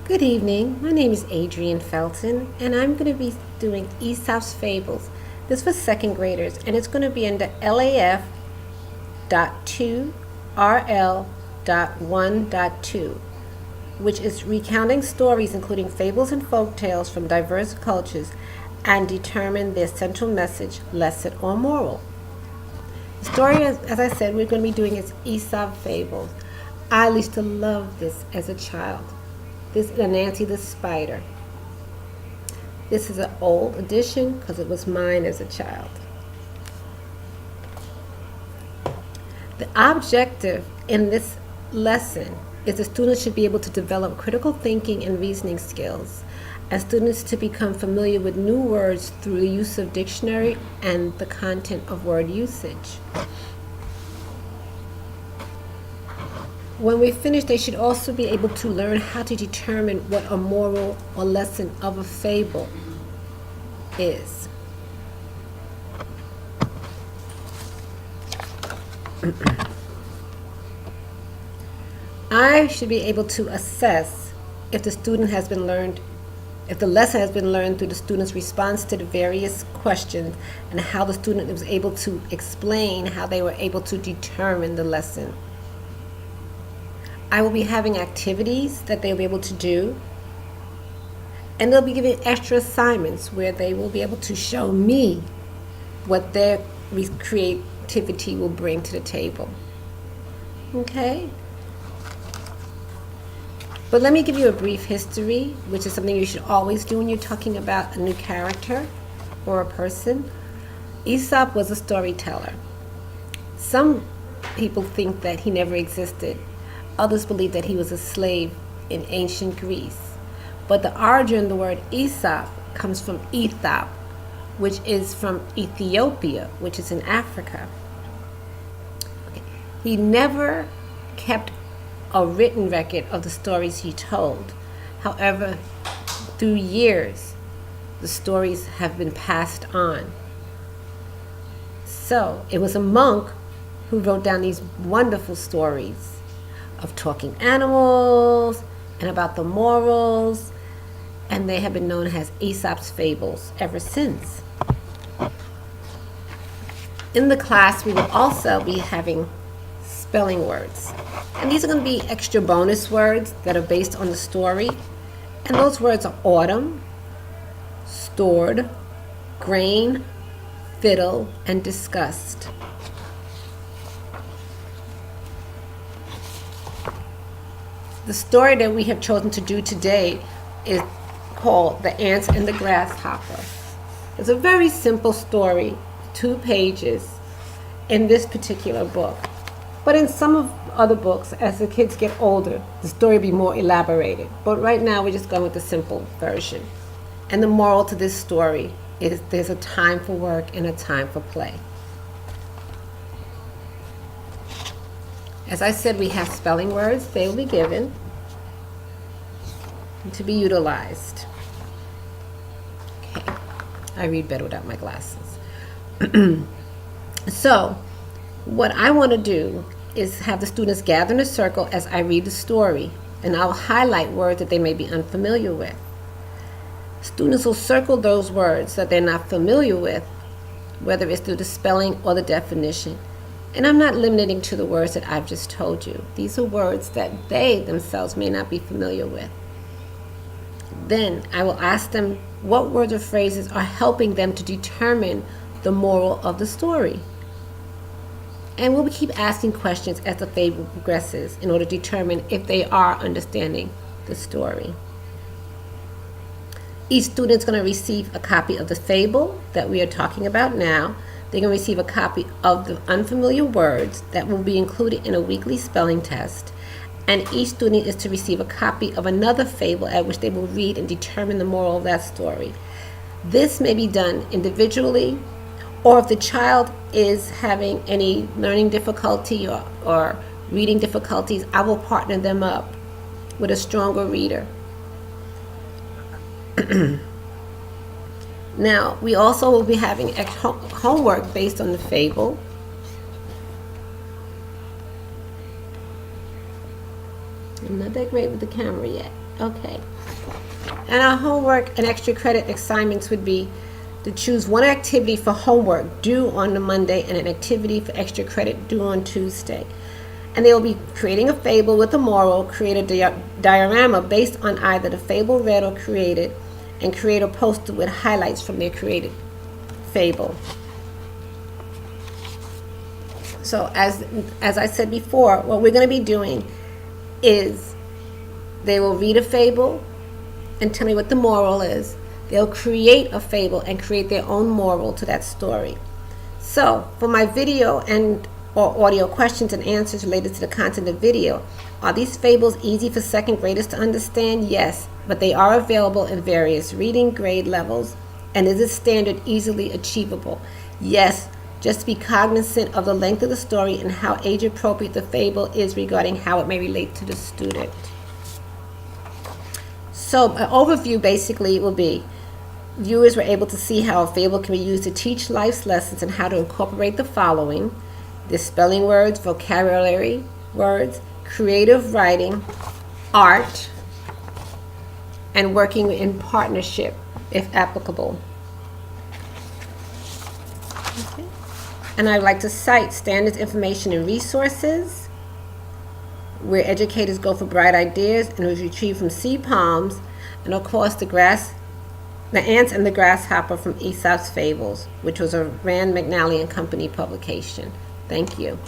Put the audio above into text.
Good evening. My name is Adrienne Felton, and I'm going to be doing Aesop's Fables. This for second graders, and it's going to be under LAF.2 RL.1.2, which is recounting stories including fables and folk tales from diverse cultures and determine their central message, lesson, or moral. The story, as I said, we're going to be doing is Aesop Fables. I used to love this as a child. This is Nancy the Spider. This is an old edition because it was mine as a child. The objective in this lesson is the students should be able to develop critical thinking and reasoning skills, and students to become familiar with new words through the use of dictionary and the content of word usage. When we finish, they should also be able to learn how to determine what a moral or lesson of a fable is. I should be able to assess if the student has been learned, if the lesson has been learned through the student's response to the various questions and how the student was able to explain how they were able to determine the lesson. I will be having activities that they'll be able to do, and they'll be given extra assignments where they will be able to show me what their creativity will bring to the table. Okay? But let me give you a brief history, which is something you should always do when you're talking about a new character or a person. Aesop was a storyteller. Some people think that he never existed. Others believe that he was a slave in ancient Greece. But the origin of the word Aesop comes from Aesop, which is from Ethiopia, which is in Africa. Okay. He never kept a written record of the stories he told. However, through years, the stories have been passed on. So it was a monk who wrote down these wonderful stories of talking animals and about the morals, and they have been known as Aesop's Fables ever since. In the class, we will also be having spelling words, and these are going to be extra bonus words that are based on the story, and those words are autumn, stored, grain, fiddle, and disgust. The story that we have chosen to do today is called The Ants and the Grasshopper. It's a very simple story, 2 pages in this particular book. But in some of other books, as the kids get older, the story will be more elaborated. But right now we're just going with the simple version. And the moral to this story is there's a time for work and a time for play. As I said, we have spelling words. They will be given to be utilized. Okay, I read better without my glasses. So, what I want to do is have the students gather in a circle as I read the story, and I'll highlight words that they may be unfamiliar with. Students will circle those words that they're not familiar with, whether it's through the spelling or the definition. And I'm not limiting to the words that I've just told you. These are words that they themselves may not be familiar with. Then I will ask them what words or phrases are helping them to determine the moral of the story. And we'll keep asking questions as the fable progresses in order to determine if they are understanding the story. Each student is going to receive a copy of the fable that we are talking about now. They're going to receive a copy of the unfamiliar words that will be included in a weekly spelling test. And each student is to receive a copy of another fable at which they will read and determine the moral of that story. This may be done individually, or if the child is having any learning difficulty or reading difficulties, I will partner them up with a stronger reader. Now, we also will be having homework based on the fable. I'm not that great with the camera yet. Okay. And our homework and extra credit assignments would be to choose one activity for homework due on the Monday and an activity for extra credit due on Tuesday. And they will be creating a fable with a moral, create a diorama based on either the fable read or created, and create a poster with highlights from their created fable. So as I said before, what we're going to be doing is they will read a fable and tell me what the moral is. They'll create a fable and create their own moral to that story. So for my video and or audio questions and answers related to the content of video, are these fables easy for second graders to understand? Yes, but they are available in various reading grade levels, and is this standard easily achievable? Yes, just be cognizant of the length of the story and how age appropriate the fable is regarding how it may relate to the student. So an overview basically will be, viewers were able to see how a fable can be used to teach life's lessons and how to incorporate the following: the spelling words, vocabulary words, creative writing, art, and working in partnership if applicable. Okay. And I'd like to cite standards, information, and resources, where educators go for bright ideas, and it was retrieved from C-Palms, and of course the Ants and the Grasshopper from Aesop's Fables, which was a Rand McNally and Company publication. Thank you.